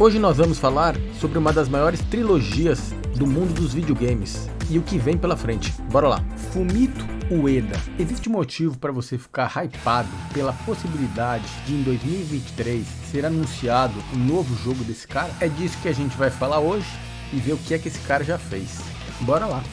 Hoje nós vamos falar sobre uma das maiores trilogias do mundo dos videogames e o que vem pela frente. Bora lá! Fumito Ueda. Existe motivo para você ficar hypado pela possibilidade de em 2023 ser anunciado um novo jogo desse cara? É disso que a gente vai falar hoje e ver o que é que esse cara já fez. Bora lá!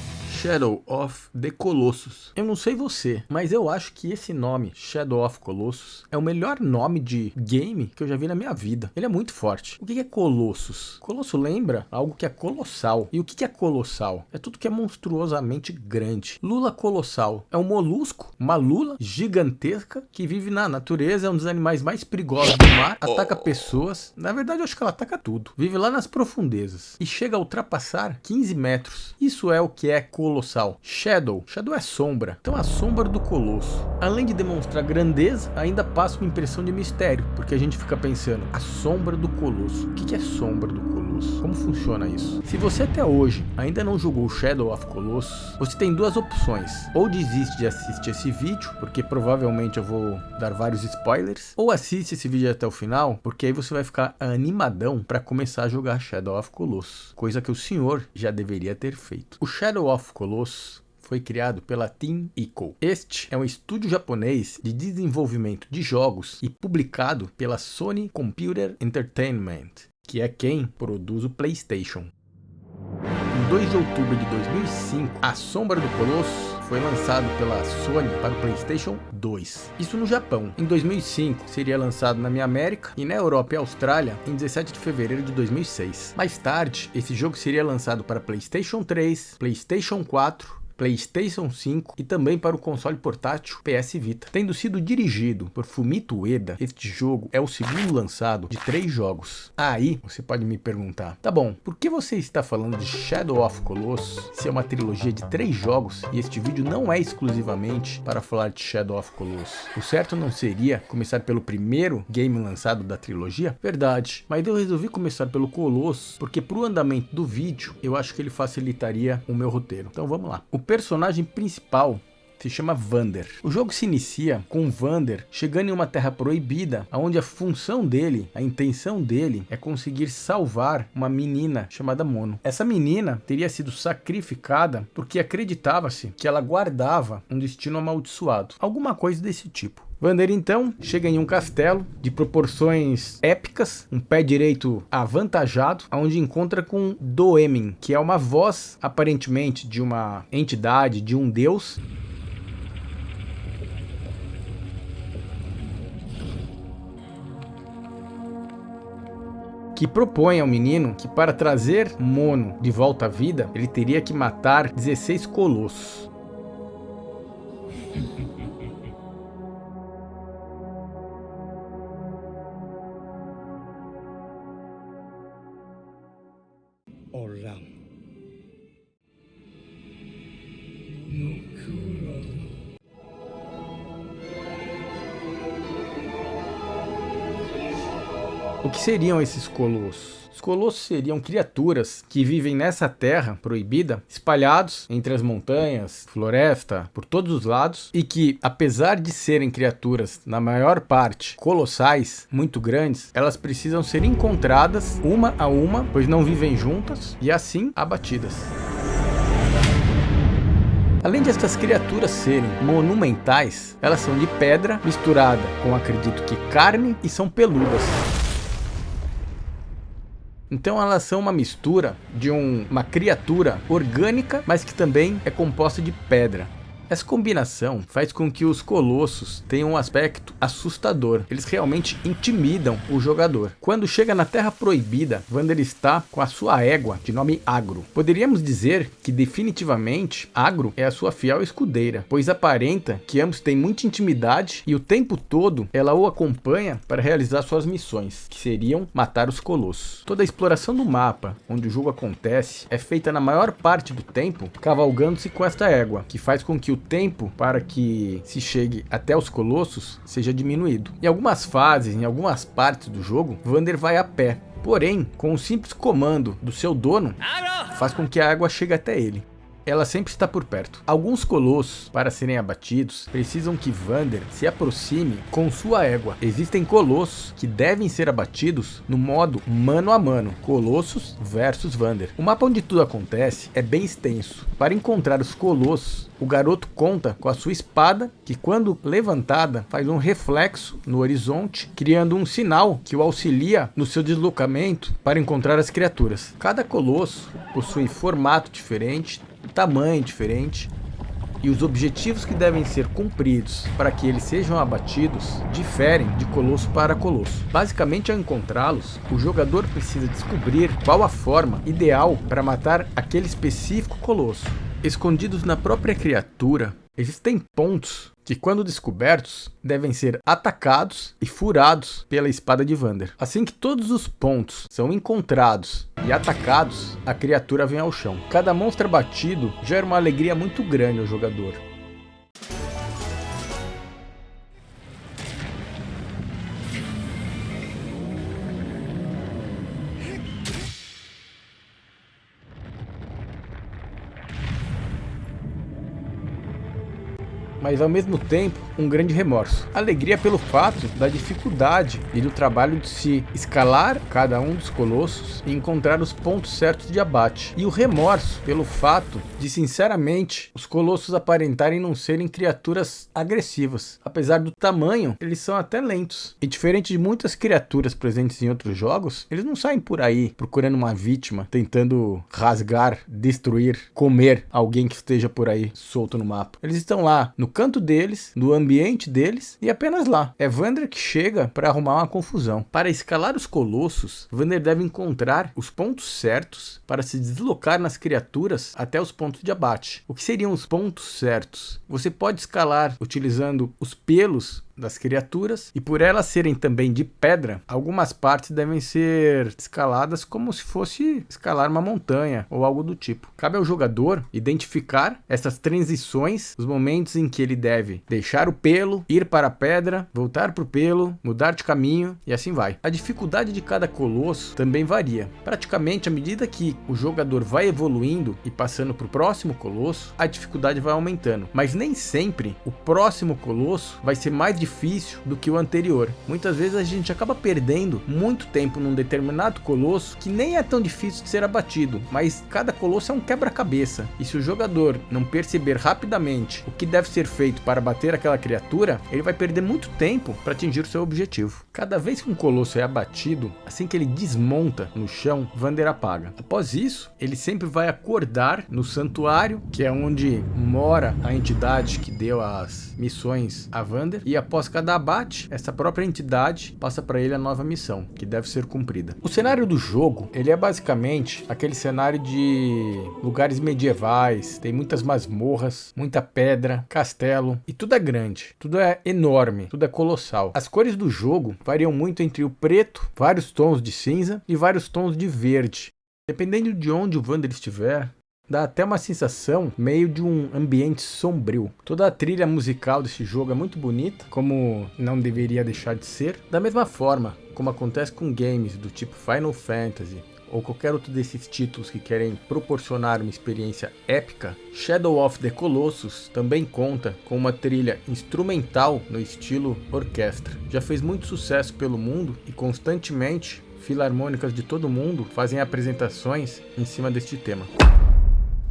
Shadow of the Colossus. Eu não sei você, mas eu acho que esse nome, Shadow of Colossus, é o melhor nome de game que eu já vi na minha vida. Ele é muito forte. O que é Colossus? Colosso lembra algo que é colossal. E o que é colossal? É tudo que é monstruosamente grande. Lula colossal é um molusco, uma lula gigantesca que vive na natureza, é um dos animais mais perigosos do mar, ataca pessoas. Na verdade, eu acho que ela ataca tudo. Vive lá nas profundezas e chega a ultrapassar 15 metros. Isso é o que é colossal. Shadow é sombra, então a sombra do colosso. Além de demonstrar grandeza, ainda passa uma impressão de mistério, porque a gente fica pensando, a sombra do colosso. O que é sombra do colosso? Como funciona isso? Se você até hoje ainda não jogou Shadow of Colossus, você tem duas opções. Ou desiste de assistir esse vídeo, porque provavelmente eu vou dar vários spoilers, ou assiste esse vídeo até o final, porque aí você vai ficar animadão para começar a jogar Shadow of Colossus, coisa que o senhor já deveria ter feito. O Shadow of Colossus foi criado pela Team Ico. Este é um estúdio japonês de desenvolvimento de jogos e publicado pela Sony Computer Entertainment, que é quem produz o PlayStation. Em 2 de outubro de 2005, A Sombra do Colosso foi lançado pela Sony para o PlayStation 2. Isso no Japão. Em 2005, seria lançado na Minha América e na Europa e Austrália em 17 de fevereiro de 2006. Mais tarde, esse jogo seria lançado para PlayStation 3, PlayStation 4, PlayStation 5 e também para o console portátil PS Vita. Tendo sido dirigido por Fumito Ueda, este jogo é o segundo lançado de 3 jogos. Aí você pode me perguntar, tá bom, por que você está falando de Shadow of Colossus se é uma trilogia de 3 jogos e este vídeo não é exclusivamente para falar de Shadow of Colossus? O certo não seria começar pelo primeiro game lançado da trilogia? Verdade, mas eu resolvi começar pelo Colossus porque para o andamento do vídeo eu acho que ele facilitaria o meu roteiro. Então vamos lá. O personagem principal se chama Vander. O jogo se inicia com Vander chegando em uma terra proibida, onde a função dele, a intenção dele é conseguir salvar uma menina chamada Mono. Essa menina teria sido sacrificada porque acreditava-se que ela guardava um destino amaldiçoado, alguma coisa desse tipo. Vander então chega em um castelo de proporções épicas, um pé direito avantajado, onde encontra com Doemin, que é uma voz aparentemente de uma entidade, de um deus, que propõe ao menino que para trazer Mono de volta à vida, ele teria que matar 16 colossos. O que seriam esses colossos? Os colossos seriam criaturas que vivem nessa terra proibida, espalhados entre as montanhas, floresta, por todos os lados, e que, apesar de serem criaturas, na maior parte, colossais, muito grandes, elas precisam ser encontradas uma a uma, pois não vivem juntas, e assim abatidas. Além de estas criaturas serem monumentais, elas são de pedra misturada com, acredito que, carne, e são peludas. Então elas são uma mistura de uma criatura orgânica, mas que também é composta de pedra. Essa combinação faz com que os colossos tenham um aspecto assustador. Eles realmente intimidam o jogador. Quando chega na Terra Proibida, Vander está com a sua égua, de nome Agro. Poderíamos dizer que definitivamente Agro é a sua fiel escudeira, pois aparenta que ambos têm muita intimidade e o tempo todo ela o acompanha para realizar suas missões, que seriam matar os colossos. Toda a exploração do mapa onde o jogo acontece é feita na maior parte do tempo cavalgando-se com esta égua, que faz com que o tempo para que se chegue até os colossos seja diminuído. Em algumas fases, em algumas partes do jogo, Vander vai a pé. Porém, com o simples comando do seu dono, faz com que a água chegue até ele. ela sempre está por perto. Alguns colossos, para serem abatidos, precisam que Vander se aproxime com sua égua. Existem colossos que devem ser abatidos no modo mano a mano, Colossus versus Vander. O mapa onde tudo acontece é bem extenso. Para encontrar os colossos, o garoto conta com a sua espada, que quando levantada faz um reflexo no horizonte, criando um sinal que o auxilia no seu deslocamento para encontrar as criaturas. Cada colosso possui formato diferente, tamanho diferente, e os objetivos que devem ser cumpridos para que eles sejam abatidos diferem de colosso para colosso. Basicamente, ao encontrá-los, o jogador precisa descobrir qual a forma ideal para matar aquele específico colosso. Escondidos na própria criatura, existem pontos que, quando descobertos, devem ser atacados e furados pela espada de Vander. Assim que todos os pontos são encontrados e atacados, a criatura vem ao chão. Cada monstro abatido gera uma alegria muito grande ao jogador. Mas ao mesmo tempo um grande remorso. Alegria pelo fato da dificuldade e do trabalho de se escalar cada um dos colossos e encontrar os pontos certos de abate. E o remorso pelo fato de, sinceramente, os colossos aparentarem não serem criaturas agressivas. Apesar do tamanho, eles são até lentos. E diferente de muitas criaturas presentes em outros jogos, eles não saem por aí procurando uma vítima, tentando rasgar, destruir, comer alguém que esteja por aí solto no mapa. Eles estão lá no canto deles, no ambiente deles e apenas lá. É Vander que chega para arrumar uma confusão. Para escalar os colossos, Vander deve encontrar os pontos certos para se deslocar nas criaturas até os pontos de abate. O que seriam os pontos certos? Você pode escalar utilizando os pelos das criaturas, e por elas serem também de pedra, algumas partes devem ser escaladas como se fosse escalar uma montanha ou algo do tipo. Cabe ao jogador identificar essas transições, os momentos em que ele deve deixar o pelo, ir para a pedra, voltar para o pelo, mudar de caminho e assim vai. A dificuldade de cada colosso também varia. Praticamente, à medida que o jogador vai evoluindo e passando para o próximo colosso, a dificuldade vai aumentando. Mas nem sempre o próximo colosso vai ser mais difícil do que o anterior. Muitas vezes a gente acaba perdendo muito tempo num determinado colosso que nem é tão difícil de ser abatido, mas cada colosso é um quebra-cabeça, e se o jogador não perceber rapidamente o que deve ser feito para bater aquela criatura, ele vai perder muito tempo para atingir o seu objetivo. Cada vez que um colosso é abatido, assim que ele desmonta no chão, Vander apaga. Após isso, ele sempre vai acordar no santuário, que é onde mora a entidade que deu as missões a Vander, e após cada abate, essa própria entidade passa para ele a nova missão, que deve ser cumprida. O cenário do jogo, ele é basicamente aquele cenário de lugares medievais, tem muitas masmorras, muita pedra, castelo, e tudo é grande, tudo é enorme, tudo é colossal. As cores do jogo variam muito entre o preto, vários tons de cinza e vários tons de verde. Dependendo de onde o Vander estiver, dá até uma sensação meio de um ambiente sombrio. Toda a trilha musical desse jogo é muito bonita, como não deveria deixar de ser. Da mesma forma como acontece com games do tipo Final Fantasy ou qualquer outro desses títulos que querem proporcionar uma experiência épica, Shadow of the Colossus também conta com uma trilha instrumental no estilo orquestra. Já fez muito sucesso pelo mundo e constantemente filarmônicas de todo mundo fazem apresentações em cima deste tema.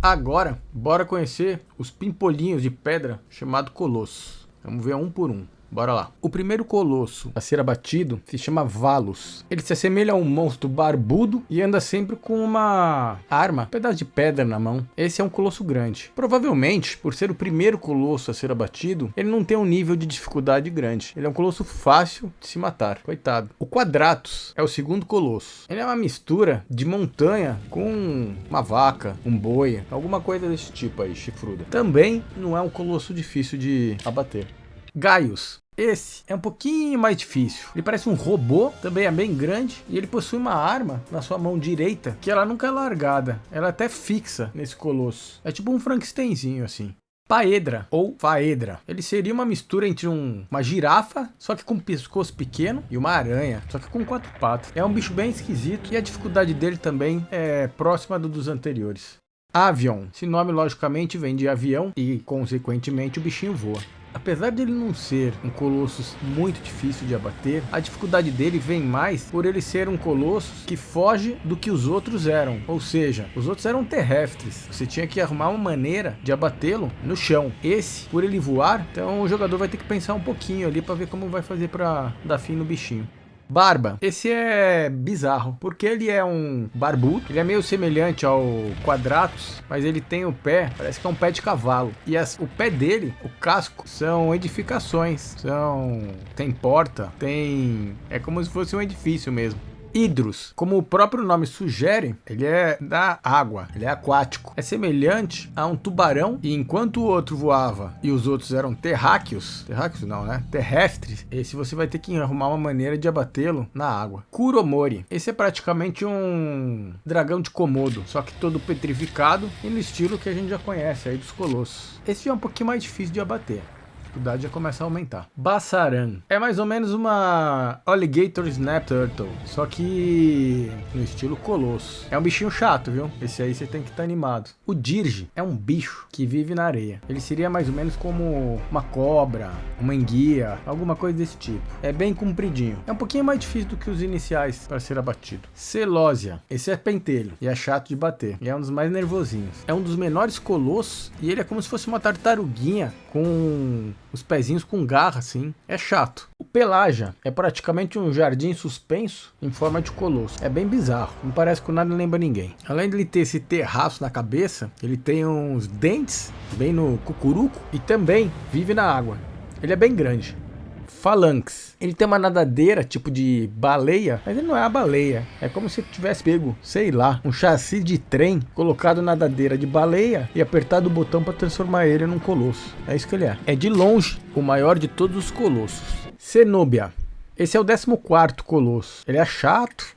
Agora, bora conhecer os pimpolinhos de pedra chamado Colosso. Vamos ver um por um. Bora lá. O primeiro colosso a ser abatido se chama Valos. Ele se assemelha a um monstro barbudo e anda sempre com uma arma, um pedaço de pedra na mão. Esse é um colosso grande. Provavelmente, por ser o primeiro colosso a ser abatido, ele não tem um nível de dificuldade grande. Ele é um colosso fácil de se matar. Coitado. O Quadratus é o segundo colosso. Ele é uma mistura de montanha com uma vaca, um boi, alguma coisa desse tipo aí, chifruda. Também não é um colosso difícil de abater. Gaius. Esse é um pouquinho mais difícil. Ele parece um robô, também é bem grande, e ele possui uma arma na sua mão direita que ela nunca é largada, ela é até fixa nesse colosso. É tipo um Frankensteinzinho assim. Paedra ou Faedra. Ele seria uma mistura entre uma girafa, só que com um pescoço pequeno, e uma aranha, só que com 4 patas. É um bicho bem esquisito e a dificuldade dele também é próxima dos anteriores. Avion. Esse nome, logicamente, vem de avião e, consequentemente, o bichinho voa. Apesar de ele não ser um Colossus muito difícil de abater, a dificuldade dele vem mais por ele ser um Colossus que foge do que os outros eram. Ou seja, os outros eram terrestres. Você tinha que arrumar uma maneira de abatê-lo no chão. Esse, por ele voar, então o jogador vai ter que pensar um pouquinho ali para ver como vai fazer para dar fim no bichinho. Barba. Esse é bizarro, porque ele é um barbudo, ele é meio semelhante ao Quadratus, mas ele tem o pé, parece que é um pé de cavalo. E o pé dele, o casco, são edificações, tem porta, é como se fosse um edifício mesmo. Hidrus, como o próprio nome sugere, ele é da água, ele é aquático. É semelhante a um tubarão, e enquanto o outro voava e os outros eram terrestres, esse você vai ter que arrumar uma maneira de abatê-lo na água. Kuromori, esse é praticamente um dragão de Komodo, só que todo petrificado e no estilo que a gente já conhece aí dos Colossos. Esse já é um pouquinho mais difícil de abater. A dificuldade já começa a aumentar. Bassaran é mais ou menos uma Alligator Snap Turtle, só que no estilo Colosso. É um bichinho chato, viu? Esse aí você tem que estar animado. O Dirge é um bicho que vive na areia. Ele seria mais ou menos como uma cobra, uma enguia, alguma coisa desse tipo. É bem compridinho. É um pouquinho mais difícil do que os iniciais para ser abatido. Celosia. Esse é pentelho e é chato de bater. E é um dos mais nervosinhos. É um dos menores colossos e ele é como se fosse uma tartaruguinha com os pezinhos com garra, assim. É chato. O Pelagia é praticamente um jardim suspenso em forma de colosso. É bem bizarro. Não parece com nada, lembra ninguém. Além de ele ter esse terraço na cabeça, ele tem uns dentes bem no cucuruco e também vive na água. Ele é bem grande. Phalanx. Ele tem uma nadadeira tipo de baleia, mas ele não é a baleia. É como se tivesse pego, sei lá, um chassi de trem, colocado na nadadeira de baleia e apertado o botão para transformar ele num colosso. É isso que ele é. É de longe o maior de todos os colossos. Cenobia. Esse é o 14º colosso. Ele é chato,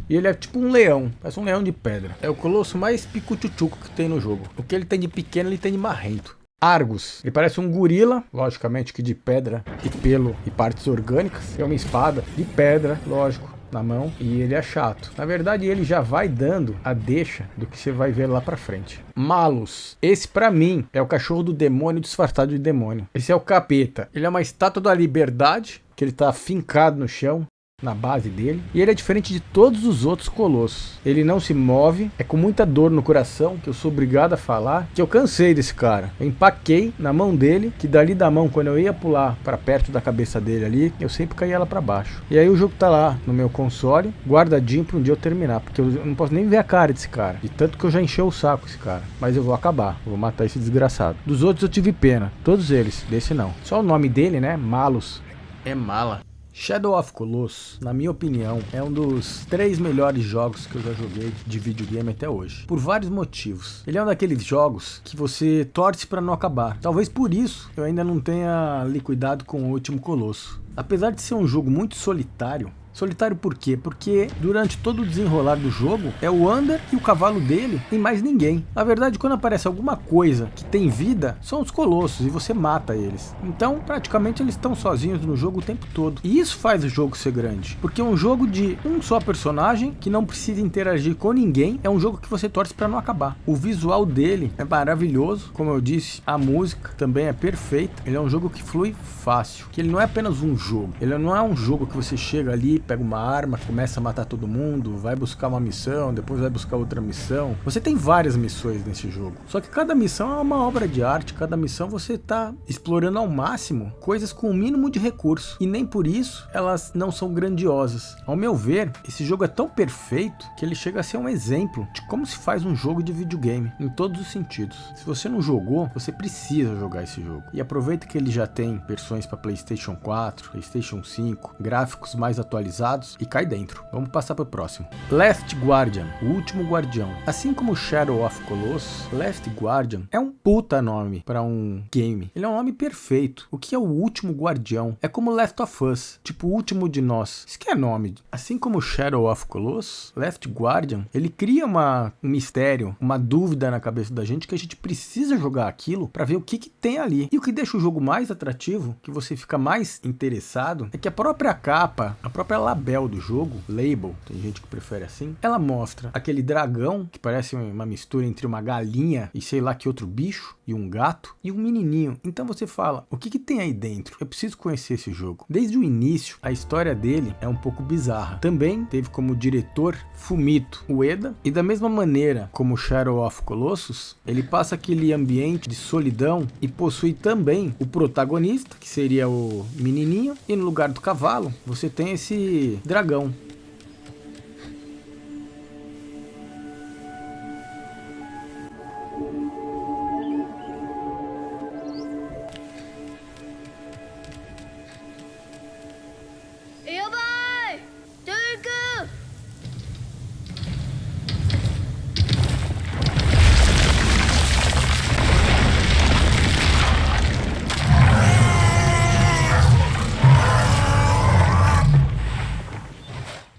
e ele é tipo um leão, parece um leão de pedra. É o colosso mais picuchuchuco que tem no jogo. O que ele tem de pequeno, ele tem de marrento. Argus, ele parece um gorila, logicamente que de pedra e pelo e partes orgânicas. É uma espada de pedra, lógico, na mão, e ele é chato. Na verdade, ele já vai dando a deixa do que você vai ver lá pra frente. Malus, esse pra mim é o cachorro do demônio disfarçado de demônio. Esse é o capeta. Ele é uma estátua da liberdade, que ele tá fincado no chão, na base dele, e ele é diferente de todos os outros colossos. Ele não se move, é com muita dor no coração que eu sou obrigado a falar que eu cansei desse cara. Eu empaquei na mão dele, que dali da mão, quando eu ia pular para perto da cabeça dele ali, eu sempre caía ela para baixo. E aí o jogo tá lá no meu console, guardadinho para um dia eu terminar, porque eu não posso nem ver a cara desse cara, de tanto que eu já enchei o saco esse cara. Mas eu vou acabar, vou matar esse desgraçado. Dos outros eu tive pena, todos eles, desse não. Só o nome dele, né, Malus, é mala. Shadow of Colossus, na minha opinião, é um dos 3 melhores jogos que eu já joguei de videogame até hoje. Por vários motivos. Ele é um daqueles jogos que você torce para não acabar. Talvez por isso eu ainda não tenha liquidado com o último Colosso. Apesar de ser um jogo muito solitário. Solitário por quê? Porque durante todo o desenrolar do jogo é o Wander e o cavalo dele e mais ninguém. Na verdade, quando aparece alguma coisa que tem vida, são os colossos e você mata eles. Então, praticamente eles estão sozinhos no jogo o tempo todo. E isso faz o jogo ser grande. Porque é um jogo de um só personagem que não precisa interagir com ninguém. É um jogo que você torce para não acabar. O visual dele é maravilhoso. Como eu disse, a música também é perfeita. Ele é um jogo que flui fácil. Que ele não é apenas um jogo. Ele não é um jogo que você chega ali, pega uma arma, começa a matar todo mundo, vai buscar uma missão, depois vai buscar outra missão. Você tem várias missões nesse jogo. Só que cada missão é uma obra de arte, cada missão você tá explorando ao máximo coisas com o mínimo de recurso. E nem por isso elas não são grandiosas. Ao meu ver, esse jogo é tão perfeito que ele chega a ser um exemplo de como se faz um jogo de videogame, em todos os sentidos. Se você não jogou, você precisa jogar esse jogo. E aproveita que ele já tem versões para PlayStation 4, PlayStation 5, gráficos mais atualizados e cai dentro. Vamos passar para o próximo. Last Guardian, o último guardião. Assim como Shadow of Colossus, Last Guardian é um puta nome para um game. Ele é um nome perfeito. O que é o último guardião? É como Last of Us, tipo o último de nós. Isso que é nome. Assim como Shadow of Colossus, Last Guardian, ele cria um mistério, uma dúvida na cabeça da gente que a gente precisa jogar aquilo para ver o que tem ali. E o que deixa o jogo mais atrativo, que você fica mais interessado, é que a própria capa, a própria label do jogo, label, tem gente que prefere assim, ela mostra aquele dragão que parece uma mistura entre uma galinha e sei lá que outro bicho, e um gato, e um menininho. Então você fala, o que tem aí dentro? Eu preciso conhecer esse jogo. Desde o início, a história dele é um pouco bizarra. Também teve como diretor Fumito Ueda, e da mesma maneira como Shadow of Colossus, ele passa aquele ambiente de solidão e possui também o protagonista, que seria o menininho, e no lugar do cavalo, você tem esse dragão.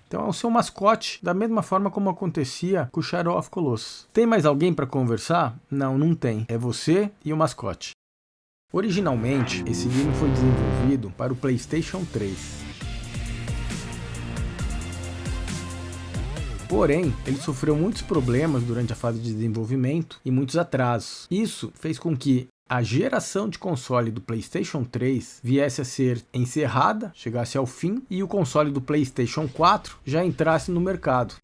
Então é o seu mascote, da mesma forma como acontecia com o Shadow of Colossus. Tem mais alguém para conversar? Não, não tem. É você e o mascote. Originalmente, esse game foi desenvolvido para o PlayStation 3. Porém, ele sofreu muitos problemas durante a fase de desenvolvimento e muitos atrasos. Isso fez com que a geração de console do PlayStation 3 viesse a ser encerrada, chegasse ao fim, e o console do PlayStation 4 já entrasse no mercado.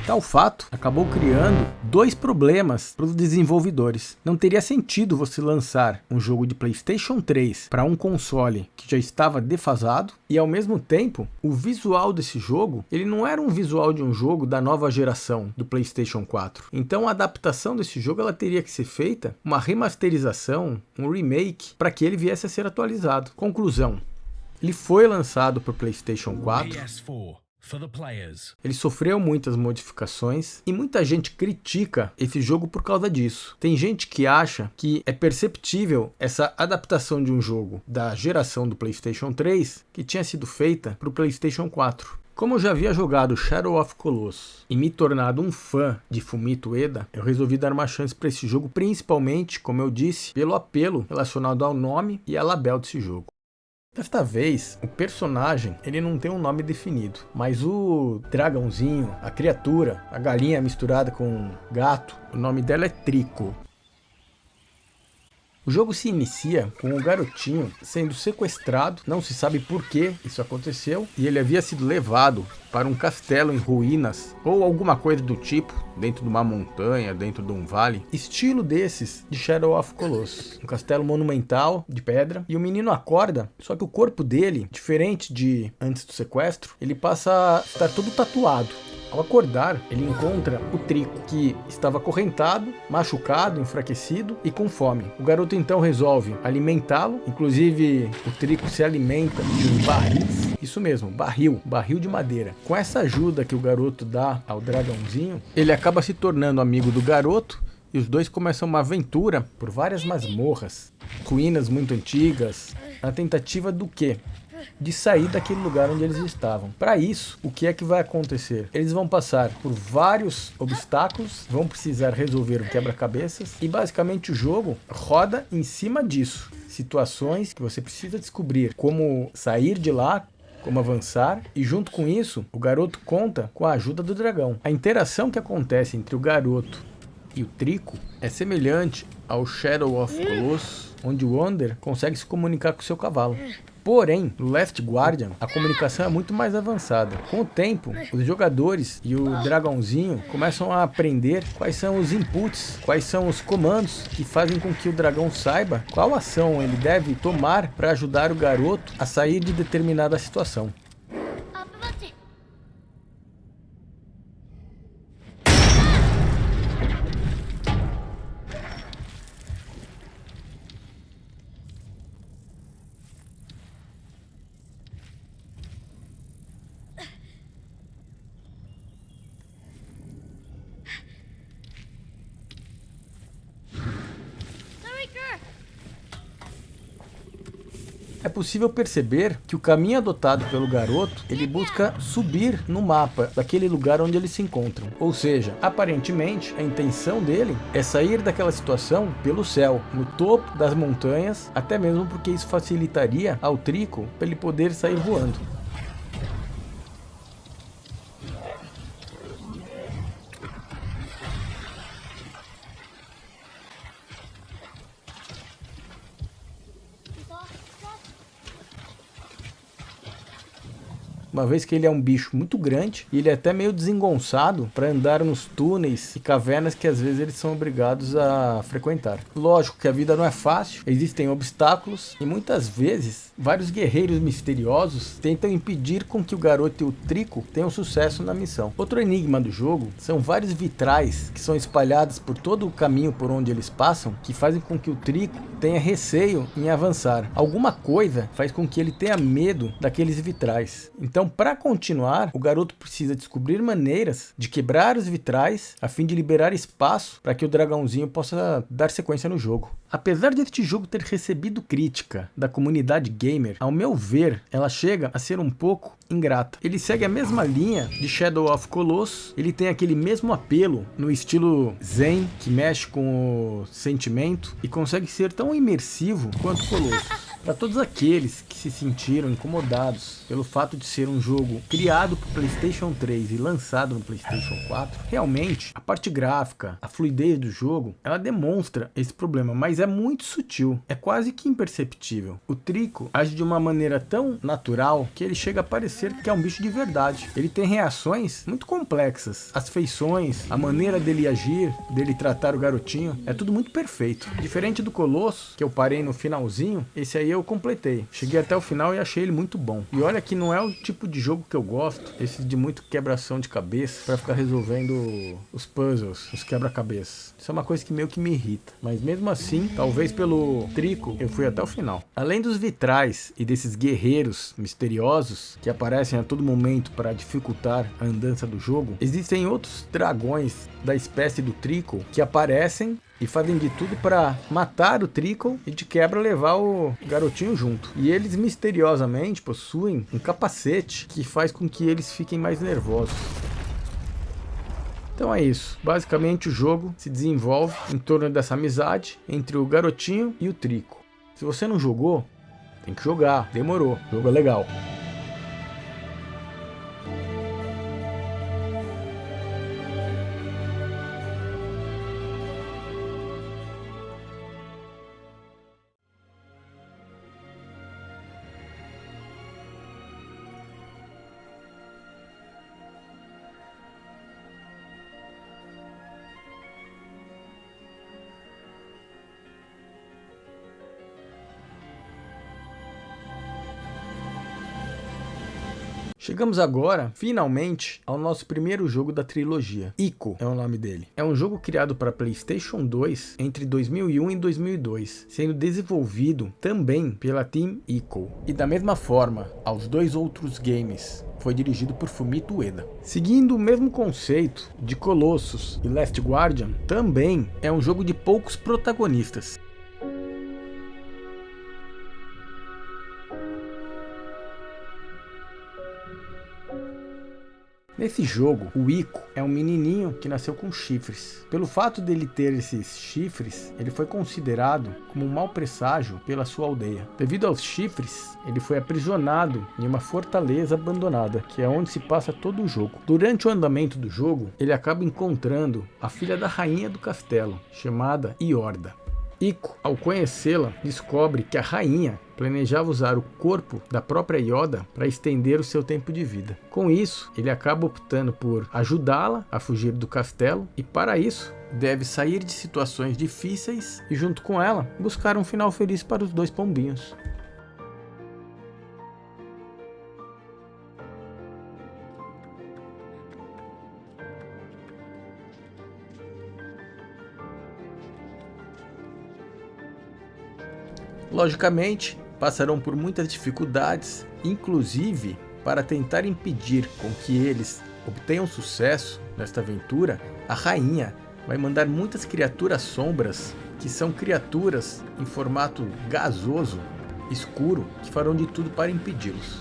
Tal fato acabou criando dois problemas para os desenvolvedores. Não teria sentido você lançar um jogo de PlayStation 3 para um console que já estava defasado, e ao mesmo tempo o visual desse jogo ele não era um visual de um jogo da nova geração do PlayStation 4. Então a adaptação desse jogo ela teria que ser feita, uma remasterização, um remake, para que ele viesse a ser atualizado. Conclusão: ele foi lançado para o PlayStation 4. Ele sofreu muitas modificações e muita gente critica esse jogo por causa disso. Tem gente que acha que é perceptível essa adaptação de um jogo da geração do PlayStation 3 que tinha sido feita para o PlayStation 4. Como eu já havia jogado Shadow of Colossus e me tornado um fã de Fumito Ueda, eu resolvi dar uma chance para esse jogo, principalmente, como eu disse, pelo apelo relacionado ao nome e à label desse jogo. Desta vez, o personagem ele não tem um nome definido, mas o dragãozinho, a criatura, a galinha misturada com gato, o nome dela é Trico. O jogo se inicia com o garotinho sendo sequestrado, não se sabe por que isso aconteceu, e ele havia sido levado para um castelo em ruínas, ou alguma coisa do tipo, dentro de uma montanha, dentro de um vale, estilo desses de Shadow of Colossus. Um castelo monumental, de pedra, e o menino acorda, só que o corpo dele, diferente de antes do sequestro, ele passa a estar todo tatuado. Ao acordar, ele encontra o Trico, que estava acorrentado, machucado, enfraquecido e com fome. O garoto então resolve alimentá-lo, inclusive o Trico se alimenta de barris. Isso mesmo, barril de madeira. Com essa ajuda que o garoto dá ao dragãozinho, ele acaba se tornando amigo do garoto e os dois começam uma aventura por várias masmorras, ruínas muito antigas, na tentativa do quê? De sair daquele lugar onde eles estavam. Para isso, o que é que vai acontecer? Eles vão passar por vários obstáculos, vão precisar resolver um quebra-cabeças e basicamente o jogo roda em cima disso. Situações que você precisa descobrir como sair de lá, como avançar, e junto com isso, o garoto conta com a ajuda do dragão. A interação que acontece entre o garoto e o Trico é semelhante ao Shadow of Colossus, onde o Wander consegue se comunicar com seu cavalo. Porém, no Last Guardian, a comunicação é muito mais avançada. Com o tempo, os jogadores e o dragãozinho começam a aprender quais são os inputs, quais são os comandos que fazem com que o dragão saiba qual ação ele deve tomar para ajudar o garoto a sair de determinada situação. possível perceber que o caminho adotado pelo garoto, ele busca subir no mapa daquele lugar onde eles se encontram. Ou seja, aparentemente, a intenção dele é sair daquela situação pelo céu, no topo das montanhas, até mesmo porque isso facilitaria ao Trico para ele poder sair voando. Uma vez que ele é um bicho muito grande e ele é até meio desengonçado para andar nos túneis e cavernas que às vezes eles são obrigados a frequentar. Lógico que a vida não é fácil, existem obstáculos e muitas vezes vários guerreiros misteriosos tentam impedir com que o garoto e o Trico tenham sucesso na missão. Outro enigma do jogo são vários vitrais que são espalhados por todo o caminho por onde eles passam, que fazem com que o Trico tenha receio em avançar. Alguma coisa faz com que ele tenha medo daqueles vitrais. Então, para continuar, o garoto precisa descobrir maneiras de quebrar os vitrais a fim de liberar espaço para que o dragãozinho possa dar sequência no jogo. Apesar de este jogo ter recebido crítica da comunidade gamer, ao meu ver, ela chega a ser um pouco ingrata. Ele segue a mesma linha de Shadow of Colossus, ele tem aquele mesmo apelo no estilo zen, que mexe com o sentimento e consegue ser tão imersivo quanto Colossus. Para todos aqueles que se sentiram incomodados pelo fato de ser um jogo criado para o PlayStation 3 e lançado no PlayStation 4, realmente a parte gráfica, a fluidez do jogo, ela demonstra esse problema, mas é muito sutil, é quase que imperceptível. O Trico age de uma maneira tão natural que ele chega a parecer que é um bicho de verdade. Ele tem reações muito complexas, as feições, a maneira dele agir, dele tratar o garotinho, é tudo muito perfeito. Diferente do Colossus, que eu parei no finalzinho, esse aí eu completei. Cheguei até o final e achei ele muito bom. E olha que não é o tipo de jogo que eu gosto, esse de muito quebração de cabeça, pra ficar resolvendo os puzzles, os quebra-cabeças. Isso é uma coisa que meio que me irrita. Mas mesmo assim, talvez pelo Trico, eu fui até o final. Além dos vitrais e desses guerreiros misteriosos que aparecem a todo momento para dificultar a andança do jogo, existem outros dragões da espécie do Trico que aparecem e fazem de tudo para matar o Trico e de quebra levar o garotinho junto. E eles misteriosamente possuem um capacete que faz com que eles fiquem mais nervosos. Então é isso. Basicamente o jogo se desenvolve em torno dessa amizade entre o garotinho e o Trico. Se você não jogou, tem que jogar. Demorou. O jogo é legal. Chegamos agora, finalmente, ao nosso primeiro jogo da trilogia. Ico é o nome dele. É um jogo criado para PlayStation 2 entre 2001 e 2002, sendo desenvolvido também pela Team Ico. E da mesma forma, aos dois outros games, foi dirigido por Fumito Ueda. Seguindo o mesmo conceito de Colossus e Last Guardian, também é um jogo de poucos protagonistas. Nesse jogo, o Ico é um menininho que nasceu com chifres. Pelo fato dele ter esses chifres, ele foi considerado como um mau presságio pela sua aldeia. Devido aos chifres, ele foi aprisionado em uma fortaleza abandonada, que é onde se passa todo o jogo. Durante o andamento do jogo, ele acaba encontrando a filha da rainha do castelo, chamada Iorda. Ico, ao conhecê-la, descobre que a rainha planejava usar o corpo da própria Yoda para estender o seu tempo de vida. Com isso, ele acaba optando por ajudá-la a fugir do castelo e, para isso, deve sair de situações difíceis e, junto com ela, buscar um final feliz para os dois pombinhos. Logicamente, passarão por muitas dificuldades, inclusive para tentar impedir com que eles obtenham sucesso nesta aventura, a rainha vai mandar muitas criaturas sombras, que são criaturas em formato gasoso, escuro que farão de tudo para impedi-los.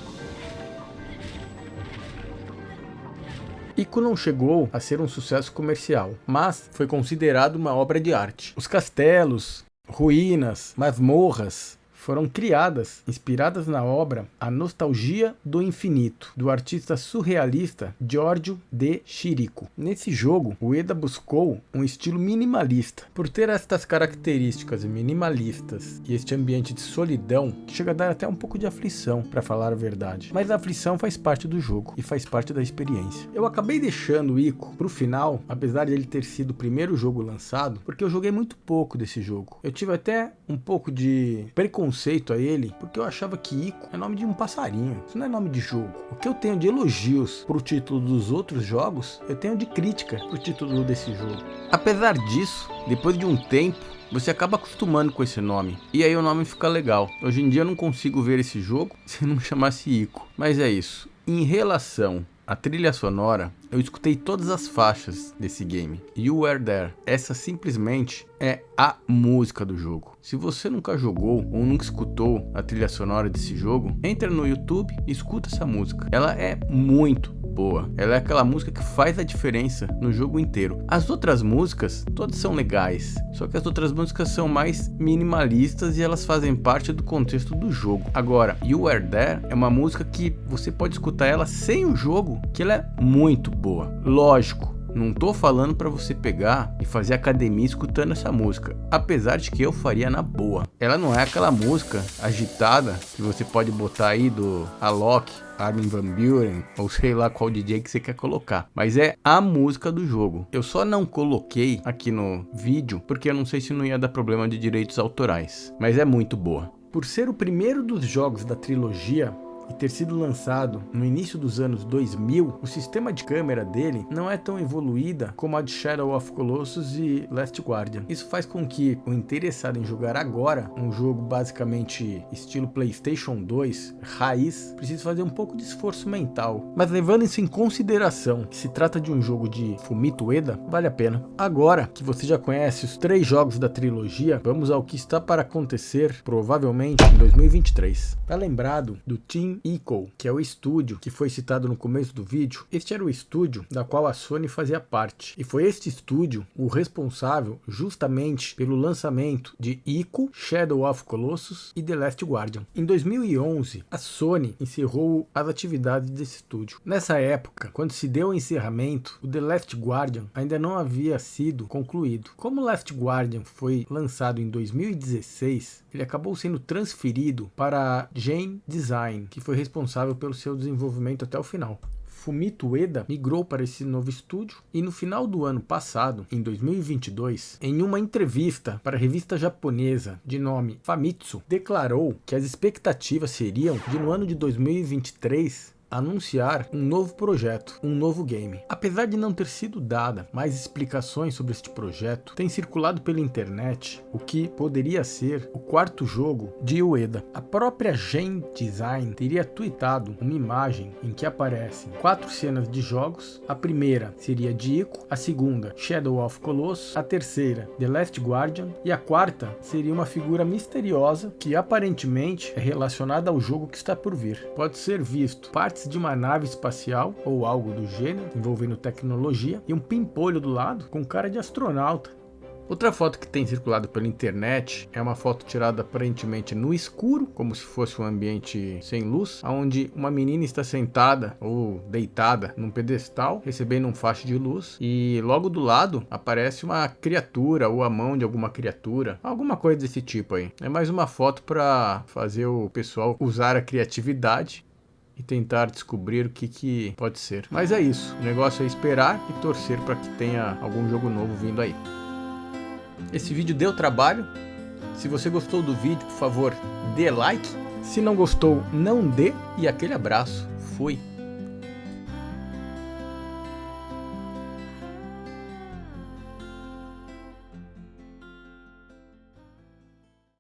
Ico não chegou a ser um sucesso comercial, mas foi considerado uma obra de arte. Os castelos, ruínas, masmorras foram criadas, inspiradas na obra A Nostalgia do Infinito, do artista surrealista Giorgio de Chirico. Nesse jogo, Ueda buscou um estilo minimalista. Por ter estas características minimalistas e este ambiente de solidão, chega a dar até um pouco de aflição, para falar a verdade. Mas a aflição faz parte do jogo e faz parte da experiência. Eu acabei deixando o Ico pro final, apesar de ele ter sido o primeiro jogo lançado, porque eu joguei muito pouco desse jogo. Eu tive até um pouco de preconceito a ele, porque eu achava que Ico é nome de um passarinho, isso não é nome de jogo. O que eu tenho de elogios pro título dos outros jogos, eu tenho de crítica pro título desse jogo. Apesar disso, depois de um tempo, você acaba acostumando com esse nome, e aí o nome fica legal. Hoje em dia eu não consigo ver esse jogo se não chamasse Ico, mas é isso. Em relação à trilha sonora, eu escutei todas as faixas desse game. You Were There. Essa simplesmente é a música do jogo. Se você nunca jogou ou nunca escutou a trilha sonora desse jogo, entra no YouTube e escuta essa música. Ela é muito boa. Ela é aquela música que faz a diferença no jogo inteiro. As outras músicas, todas são legais, só que as outras músicas são mais minimalistas e elas fazem parte do contexto do jogo. Agora, You Were There é uma música que você pode escutar ela sem o jogo, que ela é muito boa. Lógico, não tô falando para você pegar e fazer academia escutando essa música, apesar de que eu faria na boa. Ela não é aquela música agitada que você pode botar aí do Alok, Armin van Buuren, ou sei lá qual DJ que você quer colocar, mas é a música do jogo. Eu só não coloquei aqui no vídeo porque eu não sei se não ia dar problema de direitos autorais, mas é muito boa. Por ser o primeiro dos jogos da trilogia e ter sido lançado no início dos anos 2000, o sistema de câmera dele não é tão evoluída como a de Shadow of Colossus e Last Guardian. Isso faz com que o interessado em jogar agora um jogo basicamente estilo PlayStation 2, raiz, precise fazer um pouco de esforço mental. Mas levando isso em consideração que se trata de um jogo de Fumito Ueda, vale a pena. Agora que você já conhece os 3 jogos da trilogia, vamos ao que está para acontecer provavelmente em 2023. Tá lembrado do Team Ico, que é o estúdio que foi citado no começo do vídeo? Este era o estúdio da qual a Sony fazia parte, e foi este estúdio o responsável justamente pelo lançamento de Ico, Shadow of Colossus e The Last Guardian. Em 2011, a Sony encerrou as atividades desse estúdio. Nessa época, quando se deu o encerramento, o The Last Guardian ainda não havia sido concluído. Como Last Guardian foi lançado em 2016, ele acabou sendo transferido para a Gen Design, que foi responsável pelo seu desenvolvimento até o final. Fumito Ueda migrou para esse novo estúdio e no final do ano passado, em 2022, em uma entrevista para a revista japonesa de nome Famitsu, declarou que as expectativas seriam de no ano de 2023 anunciar um novo projeto, um novo game. Apesar de não ter sido dada mais explicações sobre este projeto, tem circulado pela internet o que poderia ser o 4º jogo de Ueda. A própria Gen Design teria tweetado uma imagem em que aparecem 4 cenas de jogos. A primeira seria de Ico, a segunda Shadow of Colossus, a terceira The Last Guardian e a quarta seria uma figura misteriosa que aparentemente é relacionada ao jogo que está por vir. Pode ser visto partes de uma nave espacial ou algo do gênero envolvendo tecnologia e um pimpolho do lado com cara de astronauta. Outra foto que tem circulado pela internet é uma foto tirada aparentemente no escuro, como se fosse um ambiente sem luz, onde uma menina está sentada ou deitada num pedestal, recebendo um faixa de luz, e logo do lado aparece uma criatura ou a mão de alguma criatura, alguma coisa desse tipo aí. É mais uma foto para fazer o pessoal usar a criatividade e tentar descobrir o que pode ser. Mas é isso, o negócio é esperar e torcer para que tenha algum jogo novo vindo aí. Esse vídeo deu trabalho. Se você gostou do vídeo, por favor, dê like. Se não gostou, não dê. E aquele abraço. Fui.